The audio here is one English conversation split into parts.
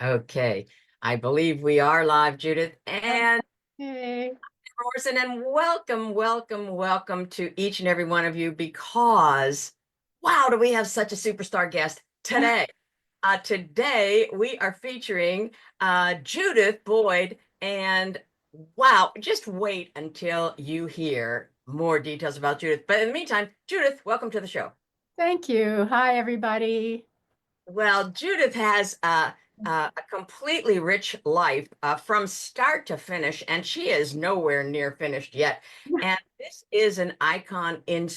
Okay, I believe we are live, Judith and Okay. Morrison, and welcome to each and every one of you because, wow, do we have such a superstar guest today. Today we are featuring Judith Boyd, and wow, just wait until you hear more details about Judith. But in the meantime, Judith, welcome to the show. Thank you. Hi, everybody. Well, Judith has a completely rich life from start to finish, and she is nowhere near finished yet. And this is an icon in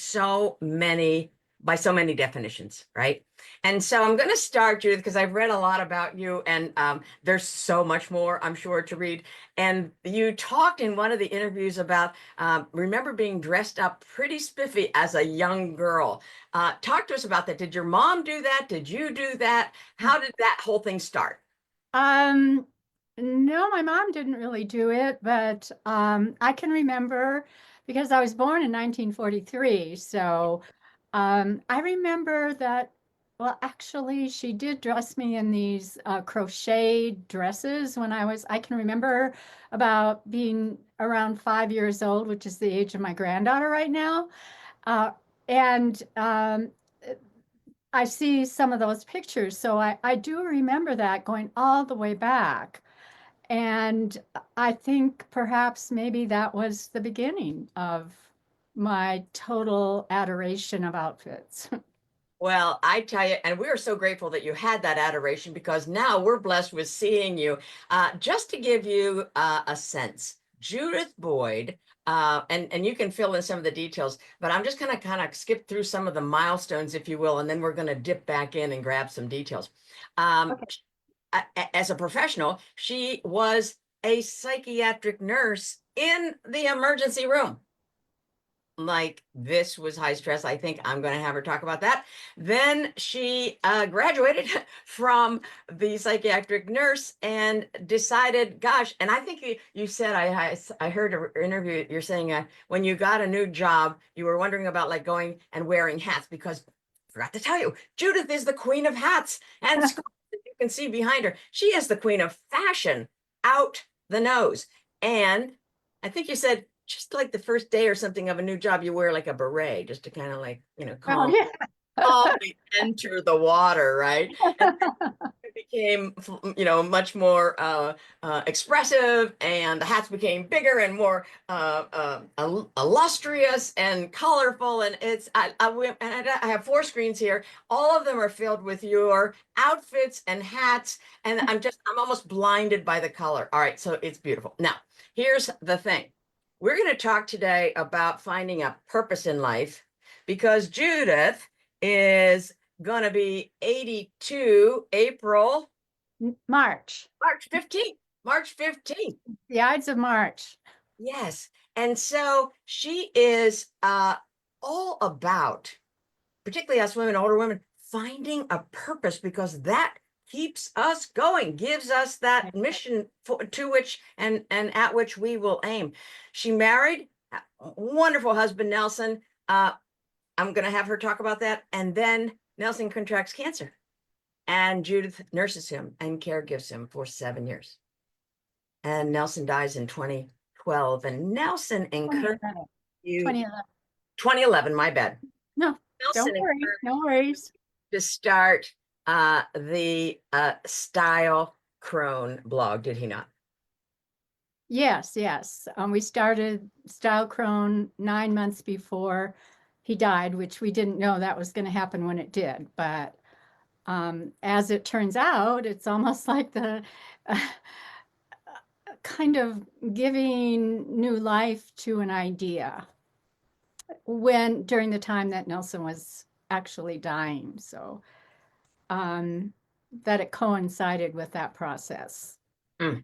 by so many definitions, right? And so I'm going to start, Judith, because I've read a lot about you, and there's so much more, I'm sure, to read. And you talked in one of the interviews about remember being dressed up pretty spiffy as a young girl. Talk to us about that. Did your mom do that? Did you do that? How did that whole thing start? Um, no, my mom didn't really do it, but I can remember because I was born in 1943. So I remember that, well, actually, she did dress me in these crochet dresses when I can remember about being around 5 years old, which is the age of my granddaughter right now. Uh, and I see some of those pictures. So I do remember that going all the way back. And I think perhaps maybe that was the beginning of my total adoration of outfits. Well, I tell you, and we are so grateful that you had that adoration because now we're blessed with seeing you. Just to give you a sense, Judith Boyd, and you can fill in some of the details, but I'm just going to kind of skip through some of the milestones, if you will, and then we're going to dip back in and grab some details. Um, Okay. as a professional, she was a psychiatric nurse in the emergency room. Like, this was high stress. I think I'm going to have her talk about that. Then she graduated from the psychiatric nurse and decided, gosh, and I think you said, I heard an interview, you're saying when you got a new job, you were wondering about like going and wearing hats because I forgot to tell you, Judith is the queen of hats and scarves that you can see behind her. She is the queen of fashion out the nose. And I think you said just like the first day or something of a new job, you wear like a beret just to kind of like, Oh, yeah. calmly enter the water, right? And it became, much more expressive, and the hats became bigger and more illustrious and colorful. And I have four screens here. All of them are filled with your outfits and hats, and I'm almost blinded by the color. All right, so it's beautiful. Now, here's the thing. We're going to talk today about finding a purpose in life because Judith is going to be 82 April, March, March 15th. March 15th. the Ides of March. Yes. And so she is all about, particularly us women, older women, finding a purpose because that keeps us going, gives us that mission to which and at which we will aim. She married a wonderful husband, Nelson. I'm going to have her talk about that. And then Nelson contracts cancer, and Judith nurses him and caregives him for 7 years. And Nelson dies in 2012. And Nelson encouraged 2011. you, 2011. 2011, my bad. No, Nelson don't worry. encouraged No worries. to start the Style Crone blog, did he not? Yes, yes. We started Style Crone 9 months before he died, which we didn't know that was going to happen when it did. But as it turns out, it's almost like the kind of giving new life to an idea when during the time that Nelson was actually dying. So um, that it coincided with that process. Mm,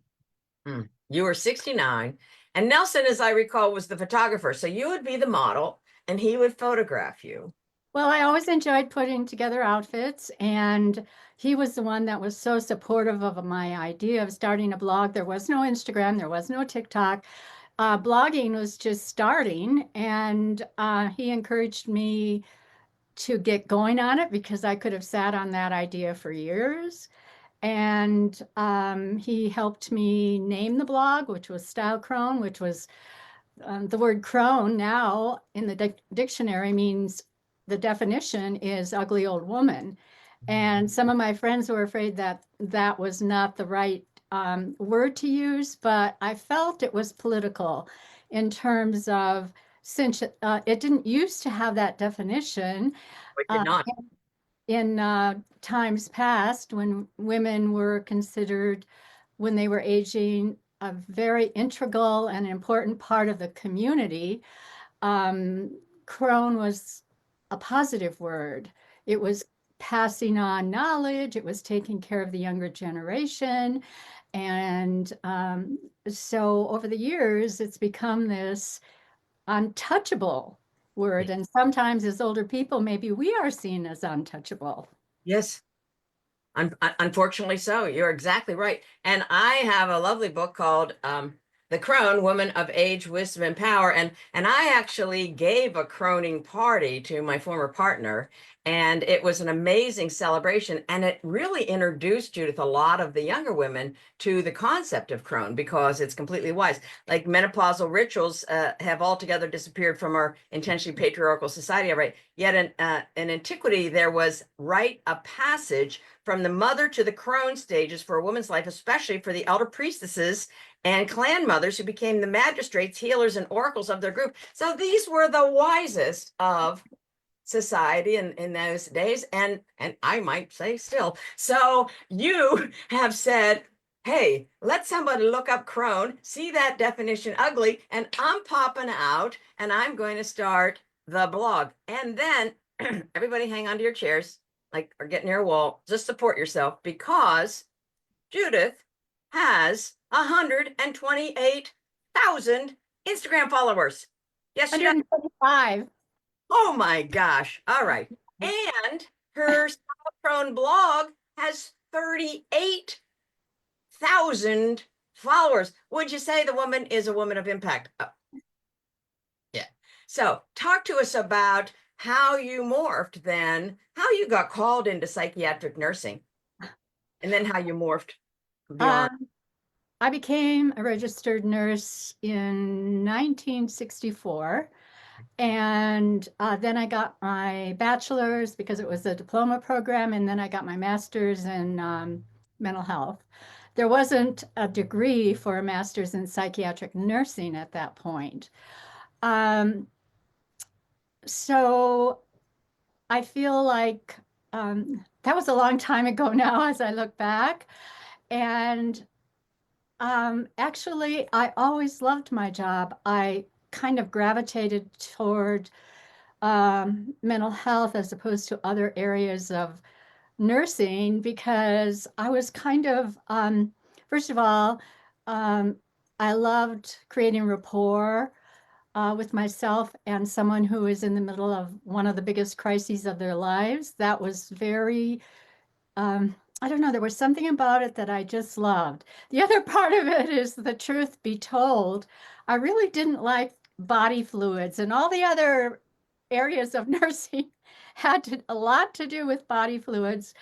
mm. You were 69, and Nelson, as I recall, was the photographer. So you would be the model, and he would photograph you. Well, I always enjoyed putting together outfits, and he was the one that was so supportive of my idea of starting a blog. There was no Instagram, there was no TikTok. Blogging was just starting, and he encouraged me to get going on it because I could have sat on that idea for years. And he helped me name the blog, which was Style Crone, which was the word crone now in the dictionary means, the definition is ugly old woman. And some of my friends were afraid that that was not the right word to use, but I felt it was political in terms of, since it didn't used to have that definition We did uh, not. in times past when women were considered, when they were aging, a very integral and important part of the community. um, Crone was a positive word. It was passing on knowledge. It was taking care of the younger generation. And so over the years, it's become this untouchable word. And sometimes as older people, maybe we are seen as untouchable. Yes. Unfortunately so. You're exactly right. And I have a lovely book called The Crone, Woman of Age, Wisdom, and Power. And I actually gave a croning party to my former partner, and it was an amazing celebration. And it really introduced Judith, a lot of the younger women, to the concept of crone because it's completely wise. Like menopausal rituals have altogether disappeared from our intentionally patriarchal society, right? Yet in antiquity, there was rite of passage from the mother to the crone stages for a woman's life, especially for the elder priestesses and clan mothers who became the magistrates, healers, and oracles of their group. So these were the wisest of society in those days, and I might say still. So you have said, hey, let somebody look up crone, see that definition ugly, and I'm popping out and I'm going to start the blog. And then everybody hang on to your chairs, like, or get near a wall. Just support yourself because Judith has 128,000 Instagram followers. Yes, she does. 125. Oh my gosh. All right. And her Style Crone blog has 38,000 followers. Would you say the woman is a woman of impact? Yeah. So talk to us about how you morphed then, how you got called into psychiatric nursing, and then how you morphed beyond. Um, I became a registered nurse in 1964. And then I got my bachelor's because it was a diploma program. And then I got my master's in mental health. There wasn't a degree for a master's in psychiatric nursing at that point. Um, so I feel like that was a long time ago now as I look back. And actually, I always loved my job. I kind of gravitated toward mental health as opposed to other areas of nursing because I was kind of, first of all, um, I loved creating rapport with myself and someone who is in the middle of one of the biggest crises of their lives. That was very I don't know, there was something about it that I just loved. The other part of it is, the truth be told, I really didn't like body fluids, and all the other areas of nursing a lot to do with body fluids.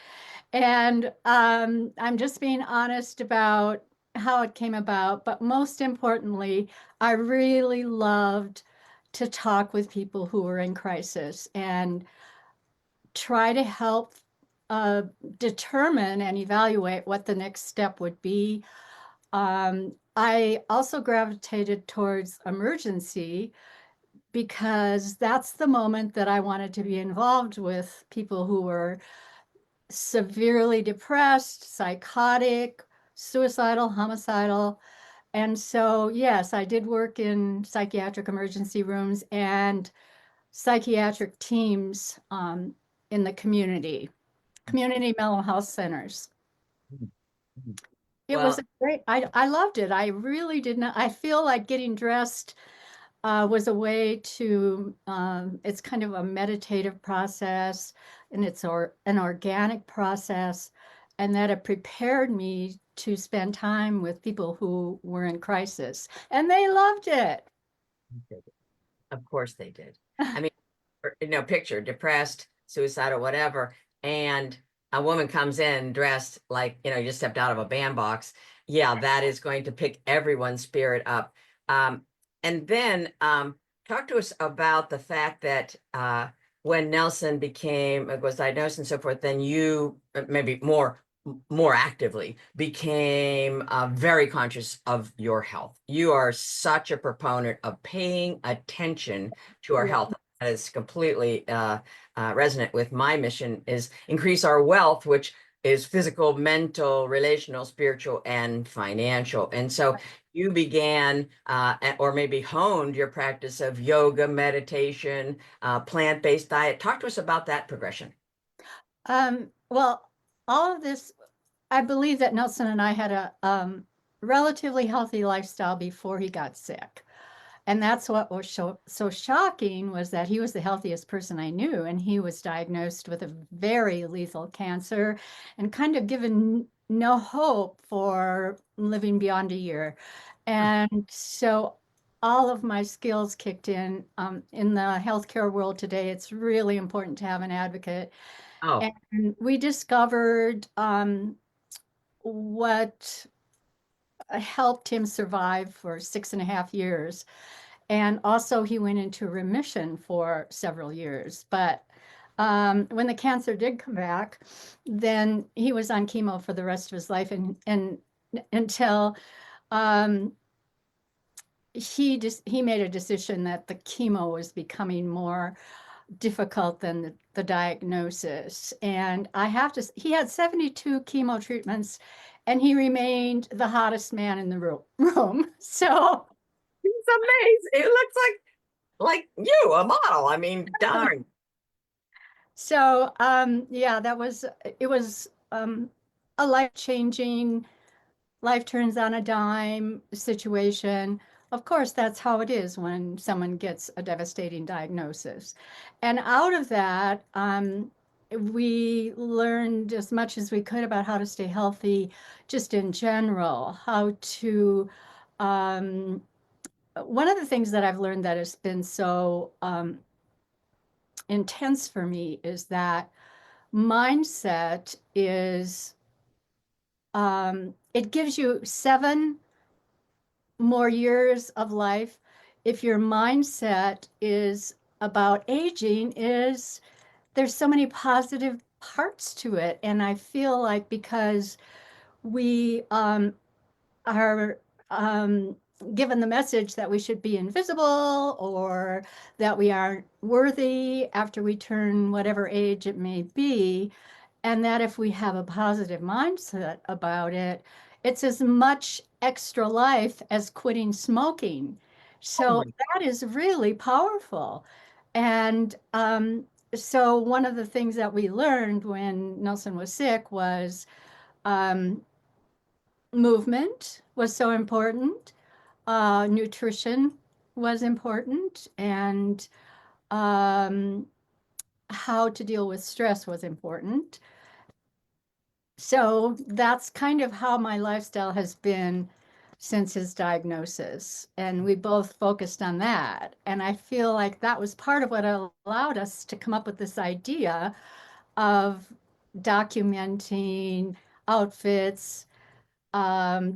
And I'm just being honest about how it came about. But most importantly, I really loved to talk with people who were in crisis and try to help uh, determine and evaluate what the next step would be. I also gravitated towards emergency because that's the moment that I wanted to be involved with people who were severely depressed, psychotic, suicidal, homicidal. And so, yes, I did work in psychiatric emergency rooms and psychiatric teams in the community mental health centers. It was Well, a great, I loved it. I really did not, I feel like getting dressed was a way to, it's kind of a meditative process, and it's an organic process, and that it prepared me to spend time with people who were in crisis, and they loved it. of course they did. I mean, picture depressed, suicidal, whatever. And a woman comes in dressed like, you just stepped out of a bandbox, yeah, that is going to pick everyone's spirit up. Um, and then talk to us about the fact that when Nelson was diagnosed and so forth, then you maybe more actively became very conscious of your health. You are such a proponent of paying attention to our Yeah. health. That is completely resonant with my mission, is increase our wealth, which is physical, mental, relational, spiritual, and financial. And so you began or maybe honed your practice of yoga, meditation, plant-based diet. Talk to us about that progression. Well, all of this, I believe that Nelson and I had a relatively healthy lifestyle before he got sick. And that's what was so shocking, was that he was the healthiest person I knew, and he was diagnosed with a very lethal cancer and kind of given no hope for living beyond a year. And so all of my skills kicked in. In the healthcare world today, it's really important to have an advocate. Oh, And we discovered what helped him survive for 6.5 years. And also, he went into remission for several years. But when the cancer did come back, then he was on chemo for the rest of his life, and until um, he made a decision that the chemo was becoming more difficult than the diagnosis. And I have to, he had 72 chemo treatments, and he remained the hottest man in the room. So, it's amazing. It looks like you, a model. I mean, darn. yeah, it was a life-changing, life turns on a dime situation. Of course, that's how it is when someone gets a devastating diagnosis. And out of that, we learned as much as we could about how to stay healthy, just in general, how to. Um, One of the things that I've learned that has been so intense for me is that mindset is, it gives you 7 more years of life. If your mindset is about aging, is there's so many positive parts to it. And I feel like because we are given the message that we should be invisible, or that we aren't worthy after we turn whatever age it may be, and that if we have a positive mindset about it, it's as much extra life as quitting smoking. Oh So my, that is really powerful. And so one of the things that we learned when Nelson was sick was um, movement was so important, nutrition was important, and um, how to deal with stress was important. So that's kind of how my lifestyle has been since his diagnosis. And we both focused on that. And I feel like that was part of what allowed us to come up with this idea of documenting outfits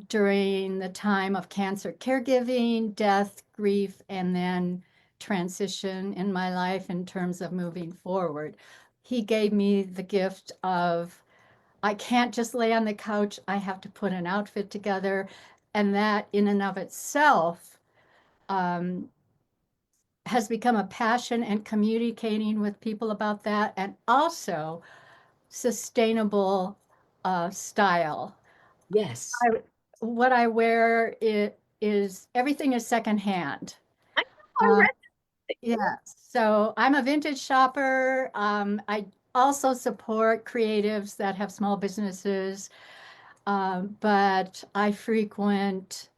during the time of cancer caregiving, death, grief, and then transition in my life in terms of moving forward. He gave me the gift of, I can't just lay on the couch. I have to put an outfit together. And that in and of itself um, has become a passion, and communicating with people about that, and also sustainable style. yes. I, what I wear, it is, everything is secondhand. I know, I Uh, read yeah, so I'm a vintage shopper. I also support creatives that have small businesses. But I frequent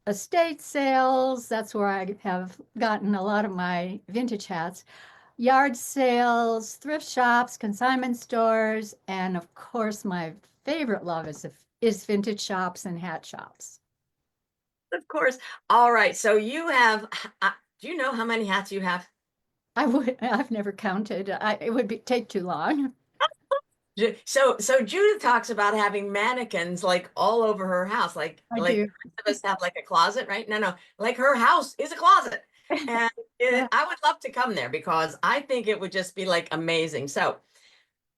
estate sales. That's where I have gotten a lot of my vintage hats. Yard sales, thrift shops, consignment stores, and of course, my favorite love is vintage shops and hat shops. of course. All right. So you have, do you know how many hats you have? I've never counted. It would take too long. So Judith talks about having mannequins like all over her house, I like do. the rest of us have like a closet, right? No, no, like her house is a closet, and Yeah. I would love to come there because I think it would just be like amazing. So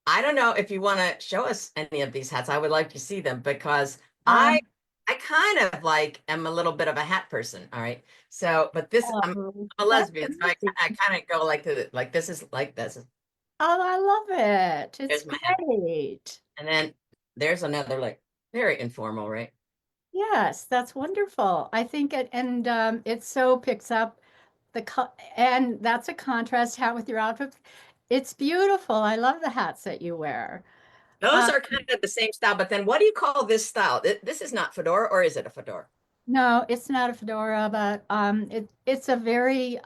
I don't know if you want to show us any of these hats. I would like to see them because I Um, I kind of like am a little bit of a hat person. All right. So, but this oh, I'm a that's lesbian, so amazing. I kind of go like like this is like this. Oh, I love it. It's There's my hat, great. and then there's another like very informal, right? Yes, that's wonderful. I think it, and it so picks up and that's a contrast hat with your outfit. It's beautiful. I love the hats that you wear. Those Uh, are kind of the same style, but then what do you call this style? This is not fedora, or is it a fedora? no, it's not a fedora, but it's a very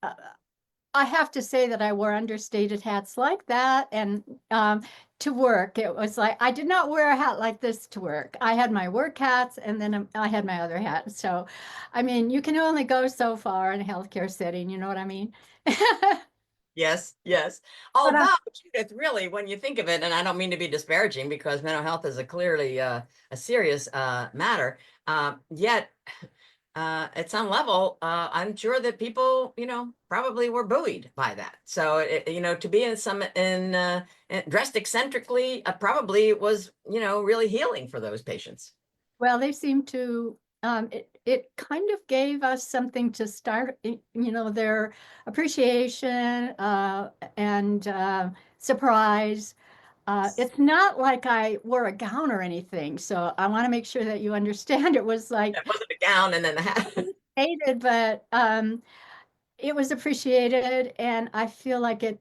uh, I have to say that I wore understated hats like that, and to work, it was like I did not wear a hat like this to work. I had my work hats, and then I had my other hat. So, I mean, you can only go so far in a healthcare setting. You know what I mean? Yes, yes. But Although, Judith, really, when you think of it, and I don't mean to be disparaging because mental health is a clearly a serious matter, yet at some level, I'm sure that people, probably were buoyed by that. So, to be in dressed eccentrically, probably was, really healing for those patients. well, they seem to, it kind of gave us something to start, their appreciation and surprise. It's not like I wore a gown or anything, so I want to make sure that you understand it was like It wasn't a gown and then the hat. hated, but it was appreciated, and I feel like it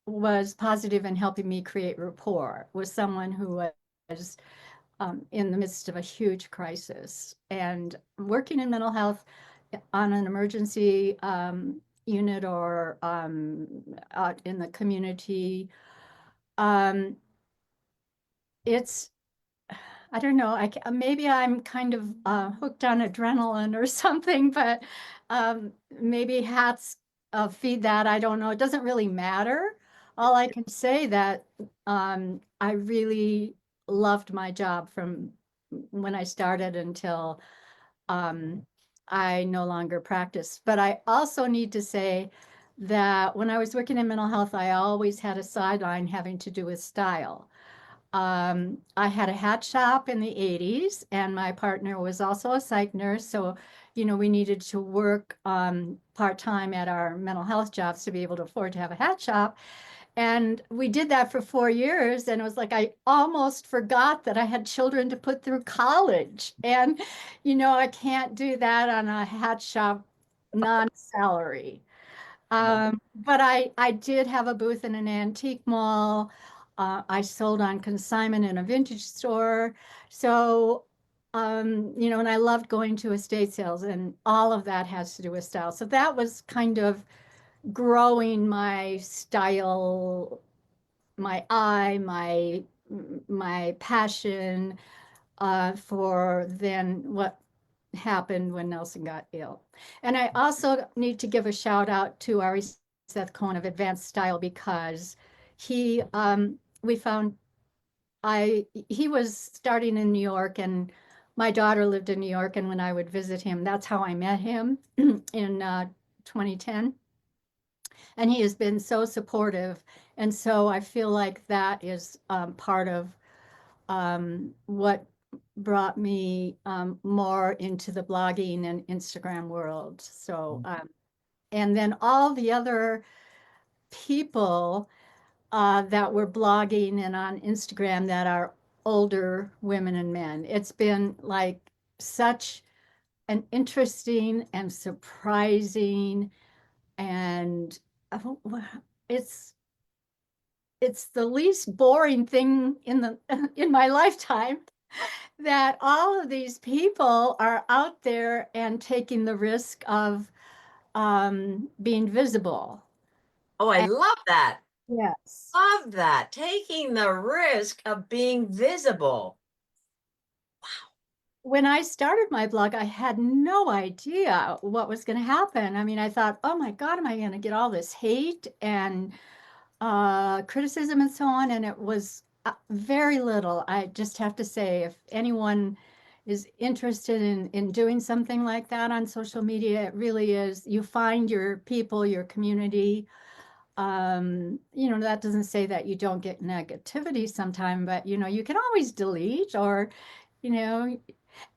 was positive in helping me create rapport with someone who was in the midst of a huge crisis. And working in mental health on an emergency unit or out in the community, um, it's, I don't know, maybe I'm kind of hooked on adrenaline or something, but maybe hats feed that. I don't know. It doesn't really matter. All I can say that I really loved my job from when I started until um, I no longer practice. But I also need to say that when I was working in mental health, I always had a sideline having to do with style. I had a hat shop in the 80s, and my partner was also a psych nurse. So, we needed to work part-time at our mental health jobs to be able to afford to have a hat shop. And we did that for 4 years. And it was like I almost forgot that I had children to put through college. And, I can't do that on a hat shop non-salary. But I did have a booth in an antique mall. I sold on consignment in a vintage store. So, and I loved going to estate sales, and all of that has to do with style. So that was kind of growing my style, my eye, my passion for then what happened when Nelson got ill. And I also need to give a shout out to Ari Seth Cohen of Advanced Style because we found he was starting in New York, and my daughter lived in New York, and when I would visit him, that's how I met him in 2010. And he has been so supportive. And so I feel like that is part of what brought me more into the blogging and Instagram world. So, and then all the other people that were blogging and on Instagram that are older women and men. It's been like such an interesting and surprising and it's it's the least boring thing in the in my lifetime that all of these people are out there and taking the risk of being visible. Oh, I And love that. yes, Love that. Taking the risk of being visible. when I started my blog, I had no idea what was going to happen. I mean, I thought, oh my God, am I going to get all this hate? And criticism and so on, and it was very little. I just have to say, if anyone is interested in doing something like that on social media, it really is. You find your people, your community. That doesn't say that you don't get negativity sometime, but you can always delete or, you know,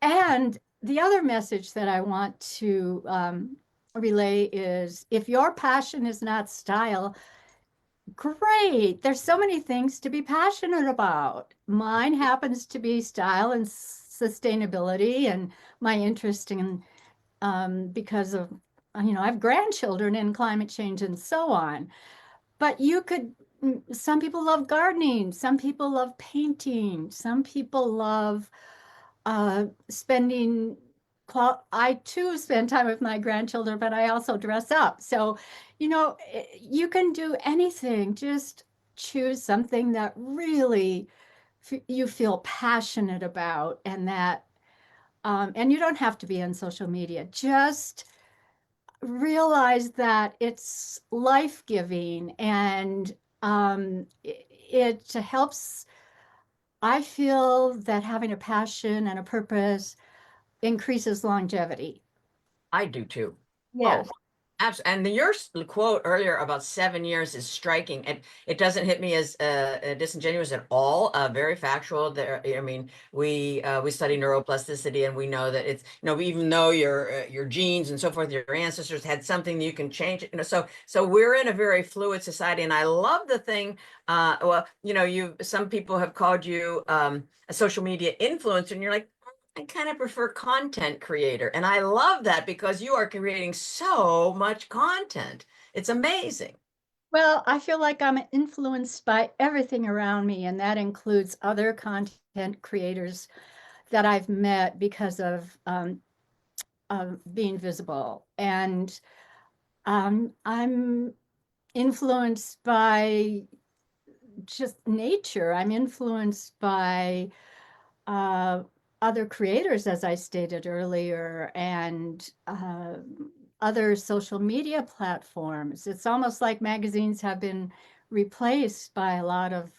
and the other message that I want to relay is if your passion is not style, great. There's so many things to be passionate about. Mine happens to be style and sustainability, and my interest in because of I have grandchildren and climate change and so on. But you could, some people love gardening, some people love painting, some people love spending I too spend time with my grandchildren, but I also dress up. So, you can do anything. Just choose something that really you feel passionate about, and you don't have to be on social media. Just realize that it's life-giving and it helps. I feel that having a passion and a purpose increases longevity. I do too. Oh, Yes. absolutely. And your quote earlier about 7 years is striking. It doesn't hit me as disingenuous at all. Very factual. There, I mean, we study neuroplasticity, and we know that it's even though your genes and so forth, your ancestors had something you can change it. So we're in a very fluid society, and I love the thing. Well, you some people have called you a social media influencer, and you're like, I kind of prefer content creator. And I love that because you are creating so much content. It's amazing. Well, I feel like I'm influenced by everything around me, and that includes other content creators that I've met because of being visible. And I'm influenced by just nature. I'm influenced by uh, other creators, as I stated earlier, and other social media platforms. It's almost like magazines have been replaced by a lot of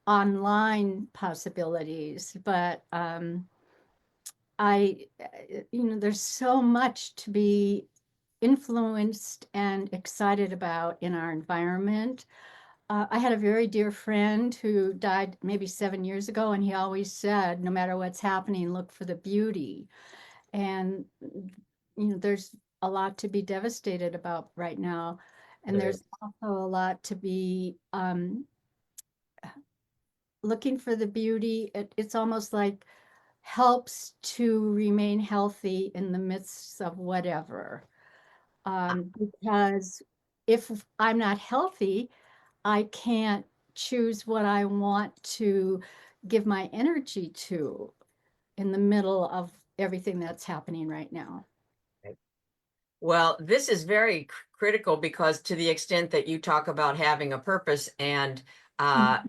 online possibilities. But there's so much to be influenced and excited about in our environment. I had a very dear friend who died maybe 7 years ago, and he always said, no matter what's happening, look for the beauty. And, there's a lot to be devastated about right now. And There there's is. also a lot to be looking for the beauty. It's almost like helps to remain healthy in the midst of whatever. Because if I'm not healthy, I can't choose what I want to give my energy to in the middle of everything that's happening right now. Well, this is very critical because to the extent that you talk about having a purpose Mhm.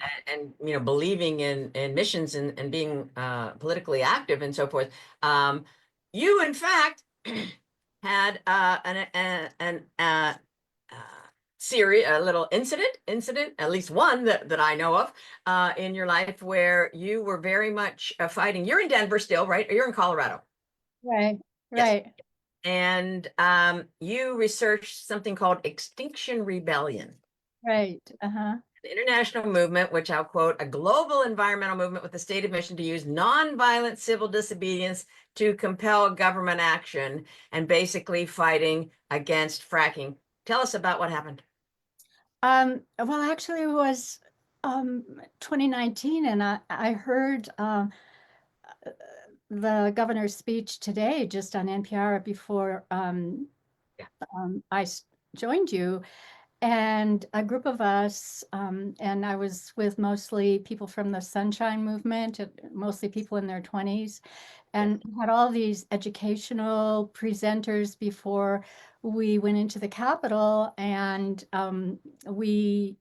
believing in missions and being politically active and so forth, um, you in fact had uh, series, a little incident, at least one that I know of, in your life where you were very much fighting. You're in Denver still, right? Or you're in Colorado? Right, Yes. right, And you researched something called Extinction Rebellion, right. Uh-huh. an international movement, which I'll quote, a global environmental movement with the stated mission to use nonviolent civil disobedience to compel government action and basically fighting against fracking. Tell us about what happened. Well, actually, it was 2019, and I heard the governor's speech today just on NPR before Yeah. I joined you. And a group of us, and I was with mostly people from the Sunshine Movement, mostly people in their 20s, Yes. and had all these educational presenters before we went into the Capitol, and we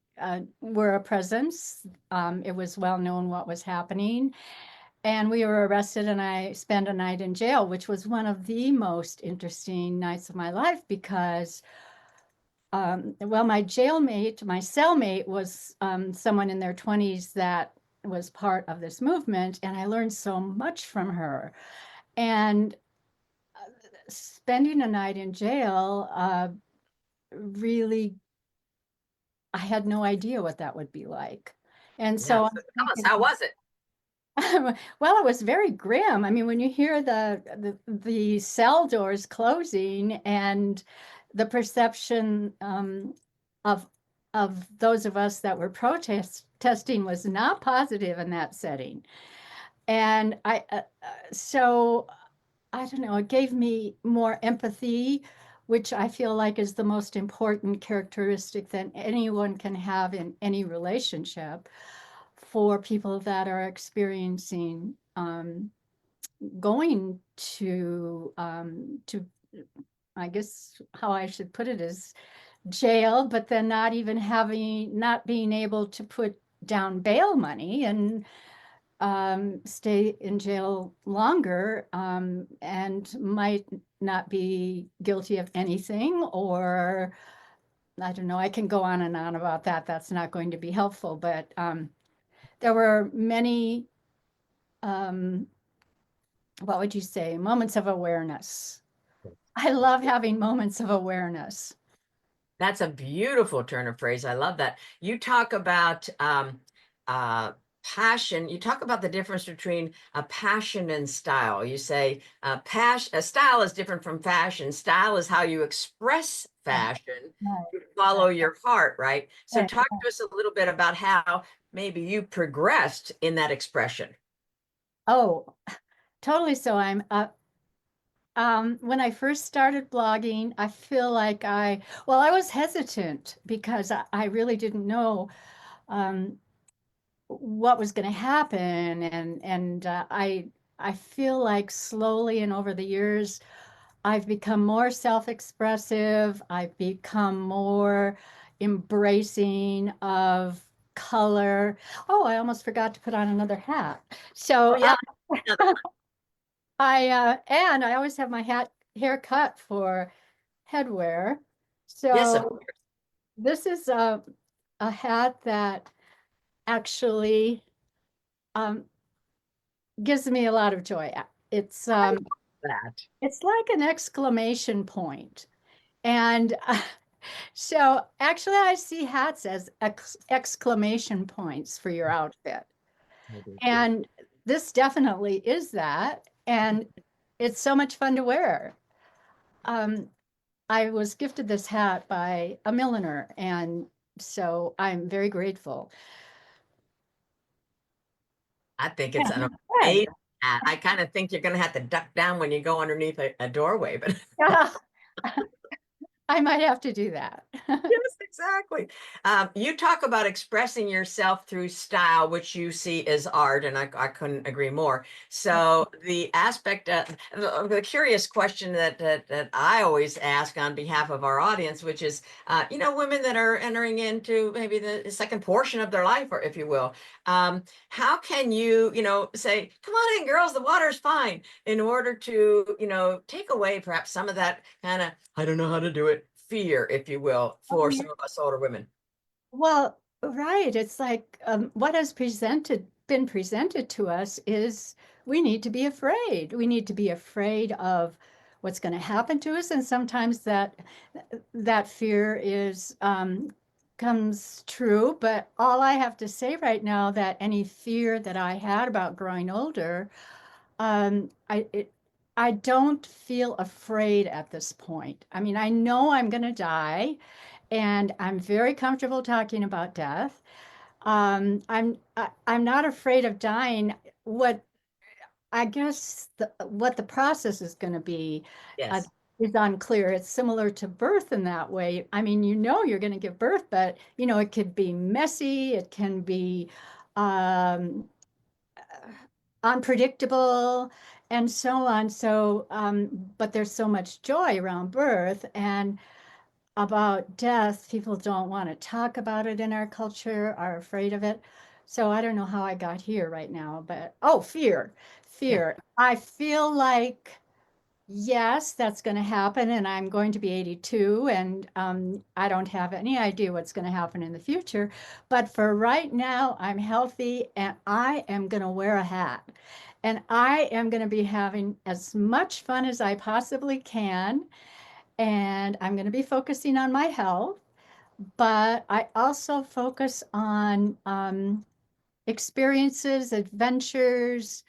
were a presence. It was well known what was happening. And we were arrested, and I spent a night in jail, which was one of the most interesting nights of my life because well, my jailmate, my cellmate was someone in their 20s that was part of this movement, and I learned so much from her. And spending a night in jail really, I had no idea what that would be like. And Yeah. so So I'm tell us, thinking, how was it? well, it was very grim. I mean, when you hear the cell doors closing and the perception of those of us that were protesting was not positive in that setting. And so I don't know, it gave me more empathy, which I feel like is the most important characteristic that anyone can have in any relationship for people that are experiencing going to I guess how I should put it is jail, but then not being able to put down bail money and stay in jail longer and might not be guilty of anything, or I don't know, I can go on and on about that. That's not going to be helpful, but there were many, um, what would you say, moments of awareness. I love having moments of awareness. That's a beautiful turn of phrase. I love that. You talk about uh, passion. You talk about the difference between a passion and style. You say passion, a style is different from fashion. Style is how you express Right, fashion. right, You follow your heart, right? So right. talk to us a little bit about how maybe you progressed in that expression. Oh, totally. So when I first started blogging, I feel like well, I was hesitant because I really didn't know um, what was going to happen, and I feel like slowly and over the years, I've become more self-expressive. I've become more embracing of color. Oh, I almost forgot to put on another hat. Oh So yeah. and I always have my hair cut for headwear. Yes, of So course. this is a hat that actually um, gives me a lot of joy. It's I um, love that. it's like an exclamation point. And so actually I see hats as exclamation points for your outfit. I do too. And this definitely is that. And it's so much fun to wear. Um, I was gifted this hat by a milliner, and so I'm very grateful. I think Yeah, it's an good. amazing hat. I kind of think you're going to have to duck down when you go underneath a doorway, but Yeah, I might have to do that. yes, exactly. You talk about expressing yourself through style, which you see as art, and I couldn't agree more. So the aspect the curious question that I always ask on behalf of our audience, which is, women that are entering into maybe the second portion of their life, or if you will, how can you, say, come on in, girls, the water's fine, in order to, take away perhaps some of that kind of, I don't know how to do it, fear, if you will, for some of us older women. Well, right. It's like what has been presented to us is we need to be afraid. We need to be afraid of what's going to happen to us, and sometimes that fear is comes true. But all I have to say right now that any fear that I had about growing older, I don't feel afraid at this point. I mean, I know I'm going to die, and I'm very comfortable talking about death. I'm not afraid of dying. What I guess what the process is going to be uh, Yes. is unclear. It's similar to birth in that way. I mean, you're going to give birth, but it could be messy. It can be um, unpredictable, and so on. So, but there's so much joy around birth, and about death, people don't want to talk about it in our culture, are afraid of it. So I don't know how I got here right now, but oh, fear, Yeah. fear. I feel like Yes, that's going to happen, and I'm going to be 82, and I don't have any idea what's going to happen in the future. But for right now, I'm healthy, and I am going to wear a hat, and I am going to be having as much fun as I possibly can, and I'm going to be focusing on my health, but I also focus on experiences, adventures,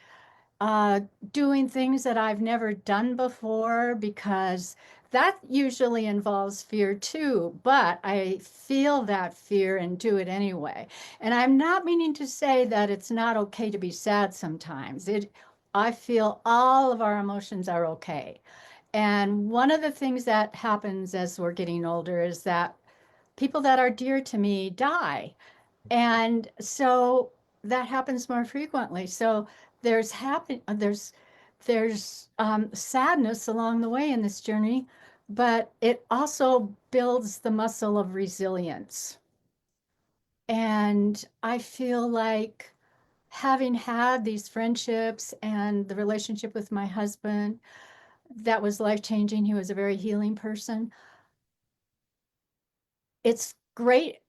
uh, doing things that I've never done before because that usually involves fear too. But I feel that fear and do it anyway. And I'm not meaning to say that it's not okay to be sad sometimes. I feel all of our emotions are okay. And one of the things that happens as we're getting older is that people that are dear to me die. And so that happens more frequently. So there's sadness along the way in this journey, but it also builds the muscle of resilience. And I feel like having had these friendships and the relationship with my husband, that was life changing. He was a very healing person. It's great.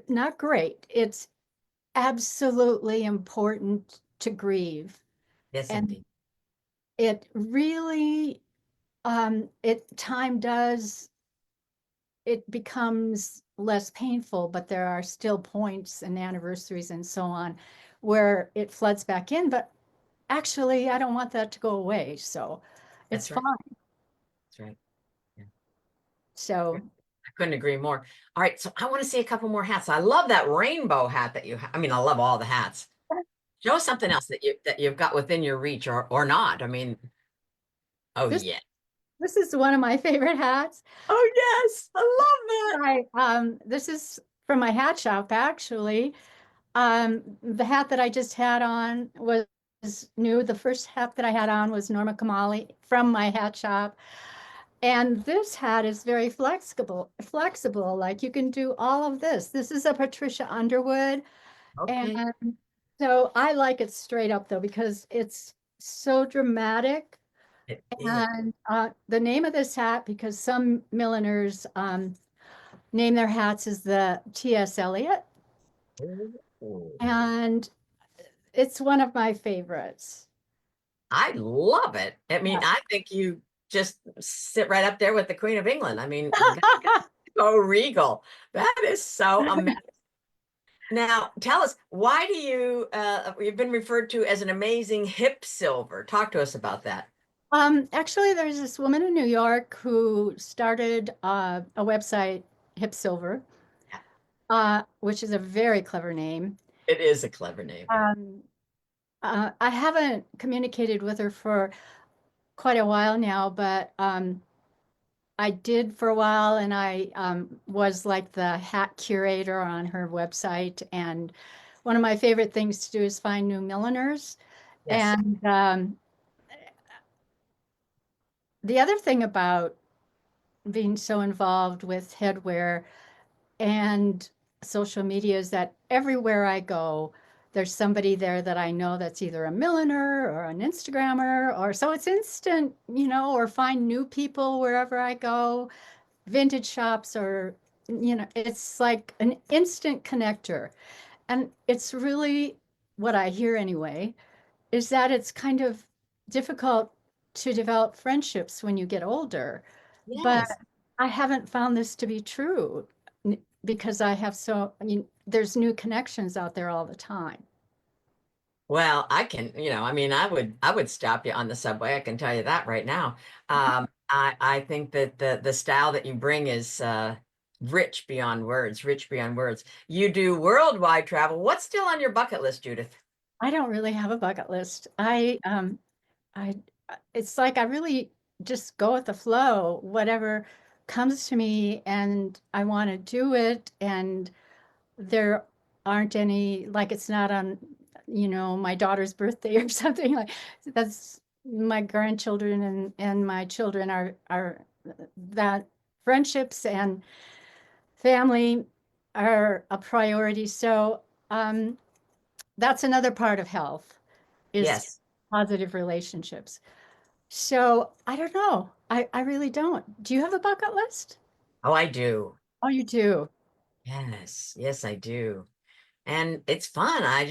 Not great. It's absolutely important to grieve. Yes, And indeed. it really, time does, it becomes less painful, but there are still points and anniversaries and so on where it floods back in. But actually, I don't want that to go away. So it's That's right. fine. That's right. Yeah. So I couldn't agree more. All right, so I want to see a couple more hats. I love that rainbow hat that you have. I mean, I love all the hats. Show us something else that you've got within your reach or not. I mean, oh this yeah. this is one of my favorite hats. Oh yes, I love that. This is from my hat shop actually. The hat that I just had on was new. The first hat that I had on was Norma Kamali from my hat shop. And this hat is very flexible. Like you can do all of this. This is a Patricia Underwood. And Okay. so I like it straight up though, because it's so dramatic. It is. And the name of this hat, because some milliners name their hats as the T.S. Eliot. Oh. And it's one of my favorites. I love it. I mean, Yeah. I think you just sit right up there with the Queen of England. I mean, so regal. That is so amazing. Now, tell us, why do you've been referred to as an amazing hip silver. Talk to us about that. Actually, there's this woman in New York who started a website, Hip Silver, which is a very clever name. It is a clever name. Um, I haven't communicated with her for quite a while now, but I did for a while, and I was like the hat curator on her website. And one of my favorite things to do is find new milliners. Yes. And the other thing about being so involved with headwear and social media is that everywhere I go, there's somebody there that I know that's either a milliner or an Instagrammer, or so it's instant, or find new people wherever I go, vintage shops, or, it's like an instant connector. And it's really what I hear anyway, is that it's kind of difficult to develop friendships when you get older. But Yes. I haven't found this to be true because there's new connections out there all the time. Well, I can, I mean, I would stop you on the subway. I can tell you that right now. I think that the style that you bring is rich beyond words, rich beyond words. You do worldwide travel. What's still on your bucket list, Judith? I don't really have a bucket list. I, it's like I really just go with the flow, whatever comes to me, and I want to do it. And there aren't any, like it's not on, my daughter's birthday or something like that's my grandchildren and my children are that friendships and family are a priority. So um, that's another part of health is Yes. positive relationships. So I don't know. I really don't. Do you have a bucket list? Oh, I do. Oh, you do. Yes, yes, I do. And it's fun. I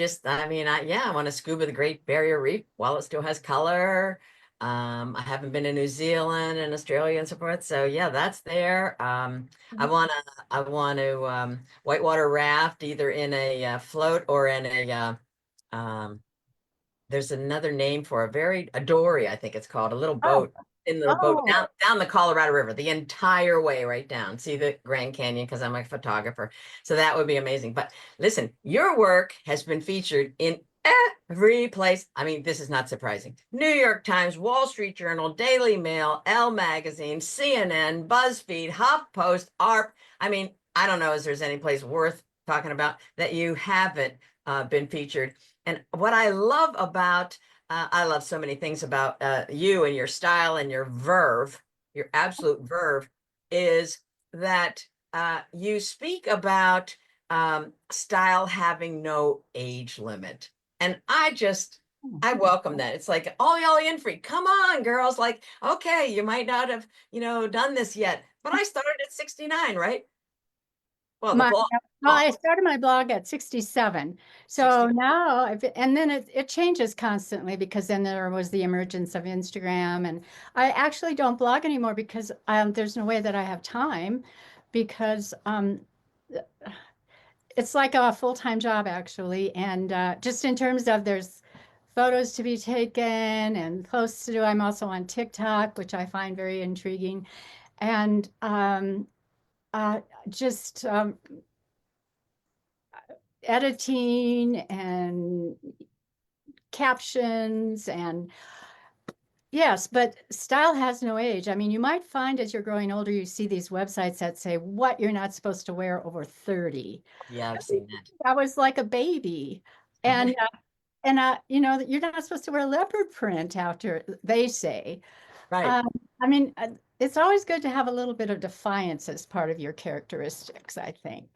mean, yeah, I want to scuba the Great Barrier Reef while it still has color. I haven't been to New Zealand and Australia and so forth. So yeah, that's there. I want to whitewater raft either in a float or in a um, there's another name for a dory, I think it's called, a little Oh, boat in the boat oh, down the Colorado River, the entire way right down. See the Grand Canyon because I'm a photographer. So that would be amazing. But listen, your work has been featured in every place. I mean, this is not surprising. New York Times, Wall Street Journal, Daily Mail, Elle Magazine, CNN, BuzzFeed, HuffPost, ARP. I mean, I don't know if there's any place worth talking about that you haven't been featured. And what I love so many things about you and your style and your verve, your absolute verve, is that you speak about style having no age limit. And I welcome that. It's like, oh, y'all in free. Come on, girls. Like, okay, you might not have, done this yet, but I started at 69, right? Well, the my blog, well, I started my blog at 67. So 60. now and then it changes constantly because then there was the emergence of Instagram, and I actually don't blog anymore because there's no way that I have time because it's like a full-time job actually. And just in terms of there's photos to be taken and posts to do. I'm also on TikTok, which I find very intriguing. And uh, just editing and captions and yes, but style has no age. I mean, you might find as you're growing older, you see these websites that say what you're not supposed to wear over 30. Yeah, I've seen I was like a baby. that. And you're not supposed to wear leopard print after they say. Right. Um, I mean, it's always good to have a little bit of defiance as part of your characteristics, I think.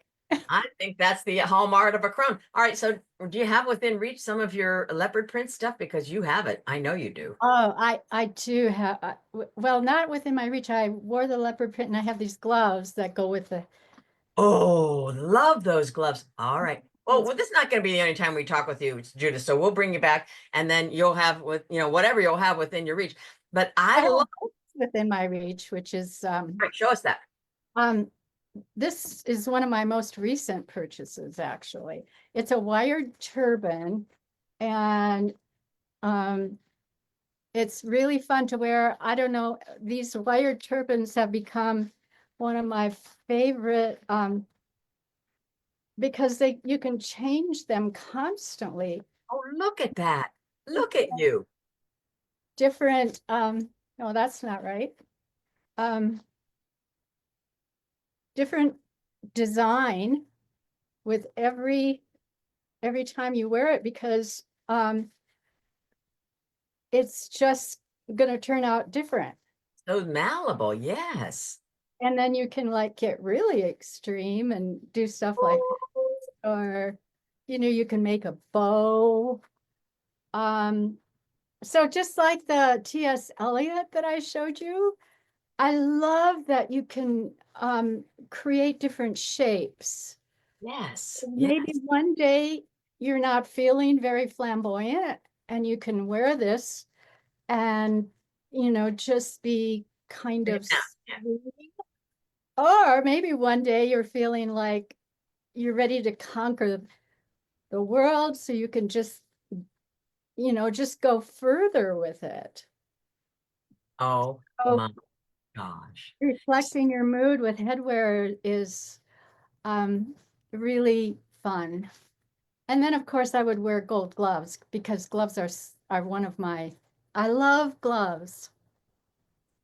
I think that's the hallmark of a crone. All right, so do you have within reach some of your leopard print stuff? Because you have it. I know you do. Oh, I do have, well, not within my reach. I wore the leopard print and I have these gloves that go with the. Oh, love those gloves. All right. Well, this is not going to be the only time we talk with you, Judith. So we'll bring you back, and then you'll have whatever you'll have within your reach. But I I have love. books within my reach, which is Right, show us that. um this is one of my most recent purchases, actually. It's a wired turban, and um it's really fun to wear. I don't know, these wired turbans have become one of my favorite because you can change them constantly. Oh, look at that. Look at you. Different no, that's not right. Um Different design with every time you wear it because it's just going to turn out different. So malleable. Yes. And then you can like get really extreme and do stuff like, or you can make a bow. um so just like the T.S. Eliot that I showed you, I love that you can create different shapes. Yes. Maybe Yes. one day you're not feeling very flamboyant and you can wear this and, just be kind Bring it of down. Yeah. sweet. Or maybe one day you're feeling like you're ready to conquer the world so you can just go further with it. Oh So my gosh. reflecting your mood with headwear is um, really fun. And then, of course, I would wear gold gloves because gloves are one of my. I love gloves.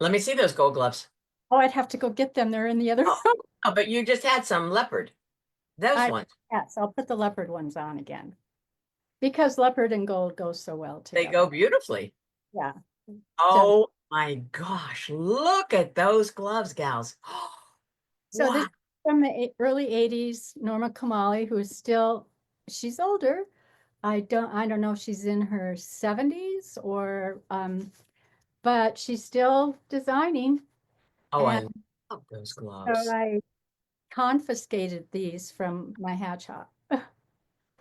Let me see those gold gloves. Oh, I'd have to go get them. They're in the other Oh, room. oh, but you just had some leopard. Those I ones. Yes, I'll put the leopard ones on again because leopard and gold go so well They together. go beautifully. Yeah. So Oh my gosh. Look at those gloves, gals. so this Wow. is from the early 80s, Norma Kamali, who is still, she's older. I don't know if she's in her 70s or but she's still designing. Oh, I And love those so gloves. I confiscated these from my hat shop.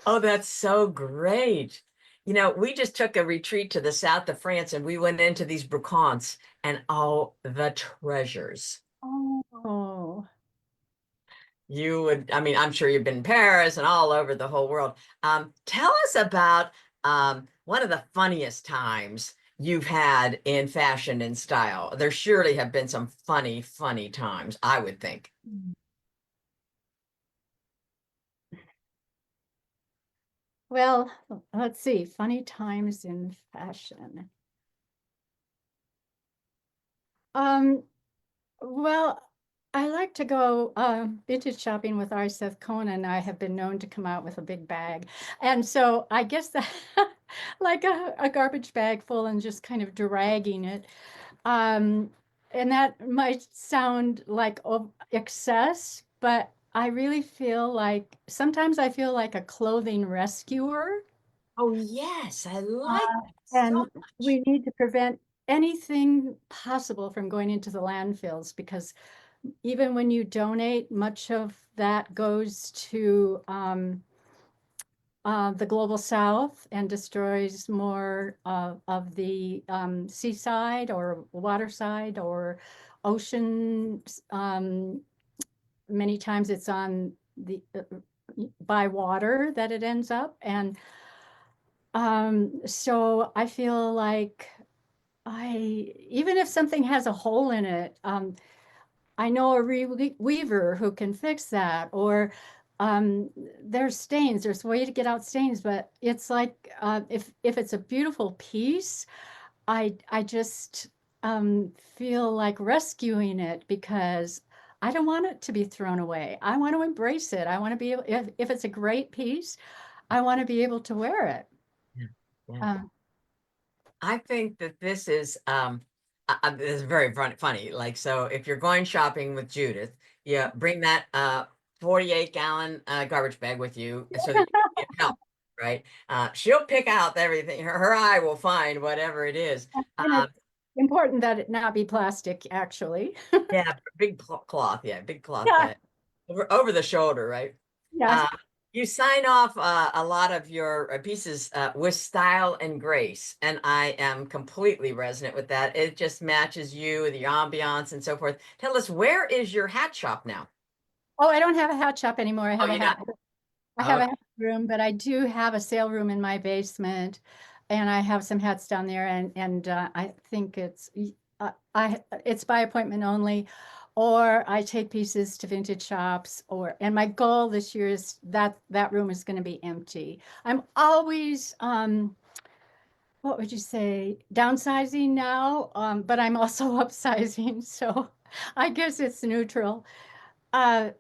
Oh, that's so great. You know, we just took a retreat to the south of France and we went into these brocants and oh, the treasures. Oh, You would, I mean, I'm sure you've been in Paris and all over the whole world. Tell us about one of the funniest times you've had in fashion and style. There surely have been some funny, funny times, I would think. well, let's see. Funny times in fashion. Um, well, I like to go vintage shopping with our Seth Cohen, and I have been known to come out with a big bag. And so I guess that like a garbage bag full and just kind of dragging it. Um, and that might sound like excess, but I really feel like sometimes I feel like a clothing rescuer. Oh, yes, I like Uh, that so and much. we need to prevent anything possible from going into the landfills because even when you donate, much of that goes to the global south and destroys more of the seaside or waterside or ocean. Many times it's on the by water that it ends up. And so I feel like even if something has a hole in it, I know a weaver who can fix that, or there's stains. There's a way to get out stains, but it's like if it's a beautiful piece, I just feel like rescuing it because I don't want it to be thrown away. I want to embrace it. I want to be able, if it's a great piece, I want to be able to wear it. Yeah. Yeah. Um, I think that this is very funny. Like, so if you're going shopping with Judith, yeah, bring that 48-gallon garbage bag with you so that you can get help, right? She'll pick out everything. Her eye will find whatever it is. and Um, it's important that it not be plastic, actually. yeah, big cloth, yeah, big cloth Yeah. bag over the shoulder, right? Yes. Uh, you sign off a lot of your pieces with style and grace, and I am completely resonant with that. It just matches you, the ambiance, and so forth. Tell us, where is your hat shop now? Oh, I don't have a hat shop anymore. Oh, you're not. I have a Okay. hat room, but I do have a sale room in my basement, and I have some hats down there. And I think it's by appointment only, or I take pieces to vintage shops. And my goal this year is that that room is going to be empty. I'm always what would you say, downsizing now, but I'm also upsizing, so I guess it's neutral. Uh,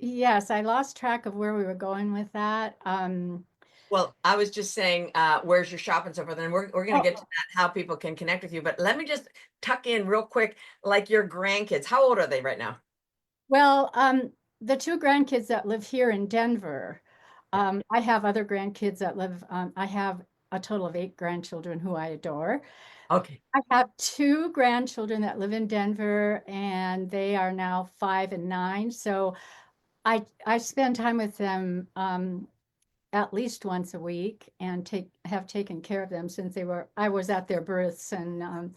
Yes, I lost track of where we were going with that. Well, I was just saying, where's your shop and so forth, and we're going to get to Oh, that, how people can connect with you. But let me just tuck in real quick, like your grandkids. How old are they right now? well, the two grandkids that live here in Denver, Yeah. I have other grandkids that live, I have a total of 8 grandchildren who I adore. Okay. I have two grandchildren that live in Denver, and they are now 5 and 9. So I spend time with them at least once a week and have taken care of them since I was at their births. And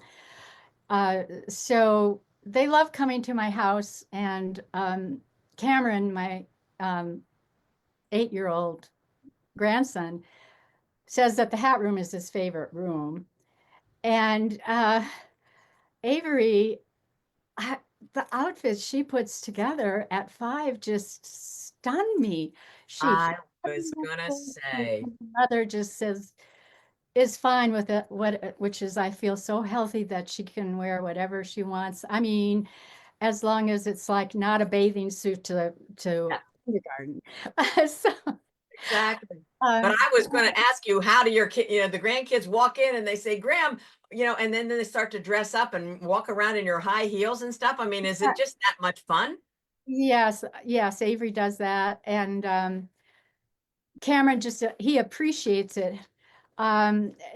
so they love coming to my house. And Cameron, my um, 8-year-old grandson, says that the hat room is his favorite room. And Avery, I, the outfits she puts together at 5 just stun me. She I was gonna say. mother just says is fine with it, which is I feel so healthy that she can wear whatever she wants. I mean, as long as it's like not a bathing suit to kindergarten. So, Exactly. But um, I was going to ask you, how do your kid, the grandkids walk in and they say, Graham, and then they start to dress up and walk around in your high heels and stuff. I mean, is it just that much fun? yes, yes, Avery does that, and Cameron just he appreciates it.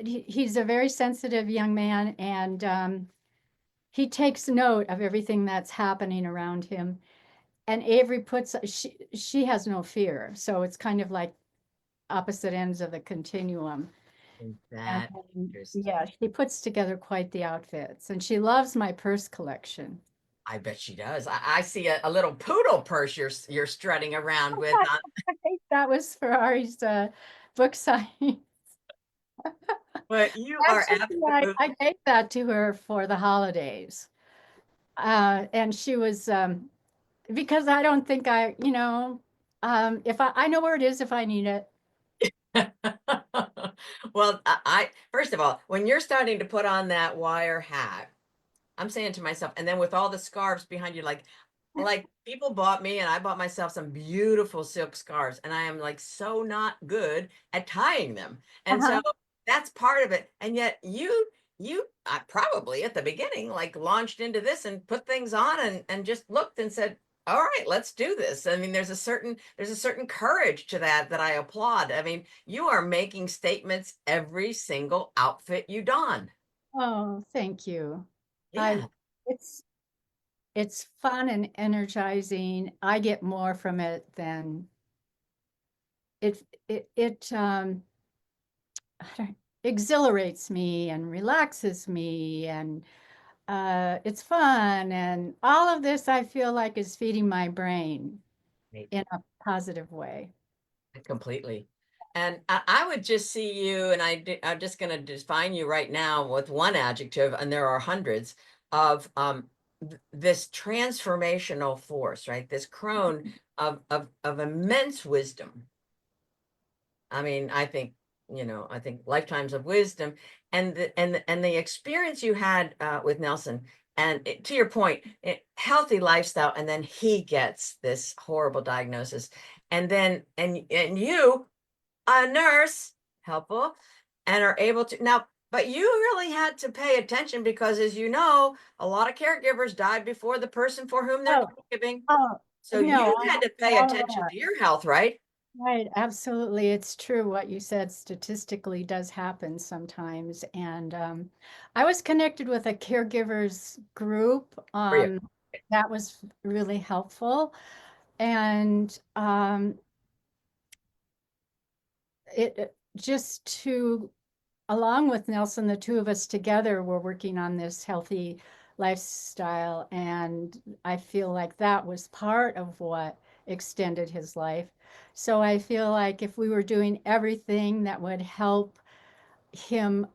he's a very sensitive young man, and he takes note of everything that's happening around him. And Avery she has no fear, so it's kind of like opposite ends of the continuum. Isn't And that interesting? yeah, she puts together quite the outfits, and she loves my purse collection. I bet she does. I see a little poodle purse you're strutting around with. I think that was Ferrari's book signing. But you are Actually, absolutely I gave that to her for the holidays. And she was, because I don't think if I know where it is if I need it. well, first of all, when you're starting to put on that wire hat, I'm saying to myself, and then with all the scarves behind you, like people bought me and I bought myself some beautiful silk scarves, and I am like so not good at tying them. And so Uh-huh. that's part of it. And yet you probably at the beginning like launched into this and put things on and just looked and said, all right, let's do this. I mean, there's a certain courage to that I applaud. I mean, you are making statements every single outfit you don. Oh, thank you. I Yeah. it's it's fun and energizing. I get more from it than it I don't- exhilarates me and relaxes me, and it's fun, and all of this I feel like is feeding my brain in a positive way. Completely. And I would just see you, and I'm just going to define you right now with one adjective, and there are hundreds of this transformational force, right? This crone of immense wisdom. I mean, I think lifetimes of wisdom, and the experience you had with Nelson, and to your point, healthy lifestyle, and then he gets this horrible diagnosis, and then and you, a nurse, helpful, and are able to now. But you really had to pay attention because, as you know, a lot of caregivers died before the person for whom they're Oh, caregiving. oh, So no, you had to I'm pay all attention aware. to your health, right? Right, absolutely. It's true what you said statistically does happen sometimes. And I was connected with a caregivers group. For you. That was really helpful. And just to, along with Nelson, the two of us together were working on this healthy lifestyle. And I feel like that was part of what extended his life. So I feel like if we were doing everything that would help him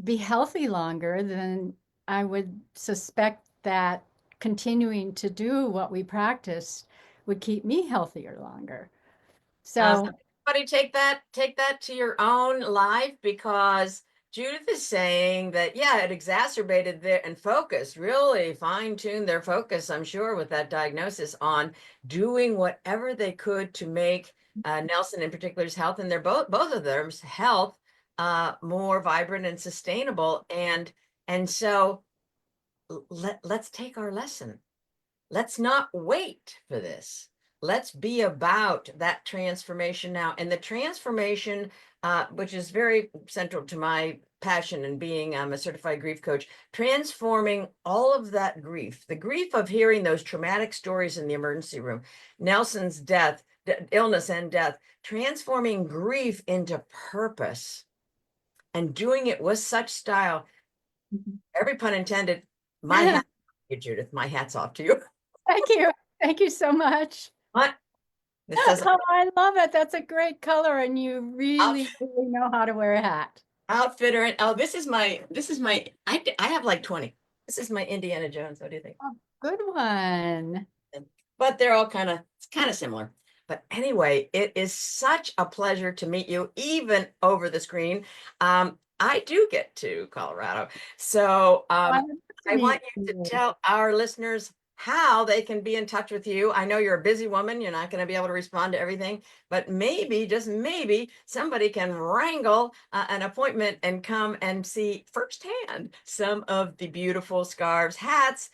be healthy longer, then I would suspect that continuing to do what we practiced would keep me healthier longer. So So, everybody take that to your own life, because Judith is saying that, yeah, it exacerbated their and focus, really fine-tuned their focus, I'm sure, with that diagnosis on doing whatever they could to make Nelson in particular's health, and they're both of them's health more vibrant and sustainable. And so let's take our lesson. Let's not wait for this. Let's be about that transformation now. And the transformation, which is very central to my passion and being a certified grief coach, transforming all of that grief, the grief of hearing those traumatic stories in the emergency room, Nelson's death, illness and death, transforming grief into purpose and doing it with such style. Every pun intended. My hat, thank you, Judith. My hat's off to you. you. Thank you so much. What? This doesn't Oh, I love it. That's a great color, and you out, really, really know how to wear a hat. outfitter. And oh, this is my, I have like 20. This is my Indiana Jones. What do you think? Oh, good one. But they're all kind of similar. But anyway, it is such a pleasure to meet you, even over the screen. I do get to Colorado. So I'd love to I want meet you to you. tell our listeners how they can be in touch with you. I know you're a busy woman. You're not going to be able to respond to everything, but maybe, just maybe, somebody can wrangle an appointment and come and see firsthand some of the beautiful scarves, hats,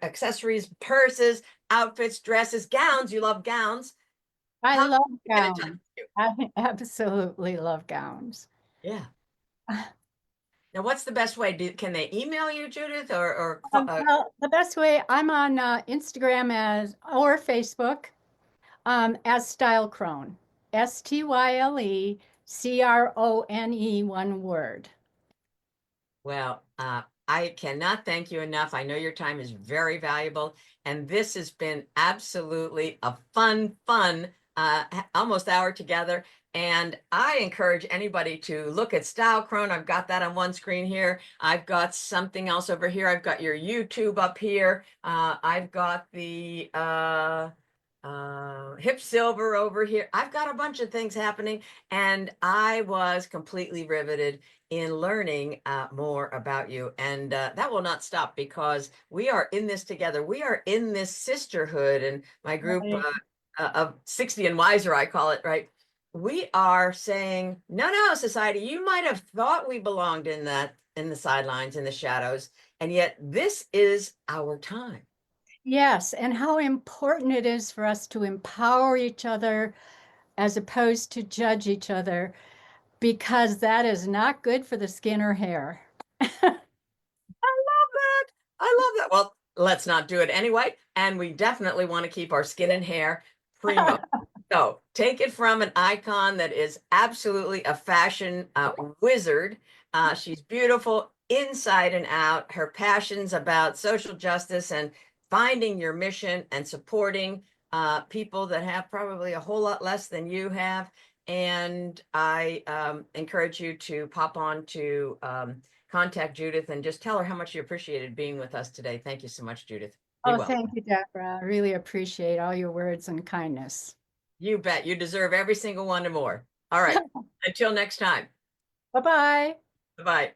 accessories, purses, outfits, dresses, gowns. You love gowns. I How can love we get in touch gowns. with you? I absolutely love gowns. Yeah. Now, what's the best way? Can they email you, Judith, or Well, the best way, I'm on Instagram as or Facebook as Style Crone, StyleCrone, one word. well, I cannot thank you enough. I know your time is very valuable, and this has been absolutely a fun, almost hour together. And I encourage anybody to look at Style Crone. I've got that on one screen here. I've got something else over here. I've got your YouTube up here. I've got the Hip Silver over here. I've got a bunch of things happening, and I was completely riveted in learning more about you. And that will not stop because we are in this together. We are in this sisterhood, and my group Right. of 60 and wiser, I call it, right? We are saying, no, no, society, you might have thought we belonged in the sidelines, in the shadows, and yet this is our time. Yes, and how important it is for us to empower each other as opposed to judge each other, because that is not good for the skin or hair. That. I love that. Well, let's not do it anyway. And we definitely want to keep our skin and hair primo. So take it from an icon that is absolutely a fashion wizard. She's beautiful inside and out. Her passions about social justice and finding your mission and supporting people that have probably a whole lot less than you have. And I encourage you to pop on to contact Judith and just tell her how much you appreciated being with us today. Thank you so much, Judith. Be Oh, well. thank you, Deborah. I really appreciate all your words and kindness. You bet. You deserve every single one and more. All right. Until next time. Bye-bye. Bye-bye.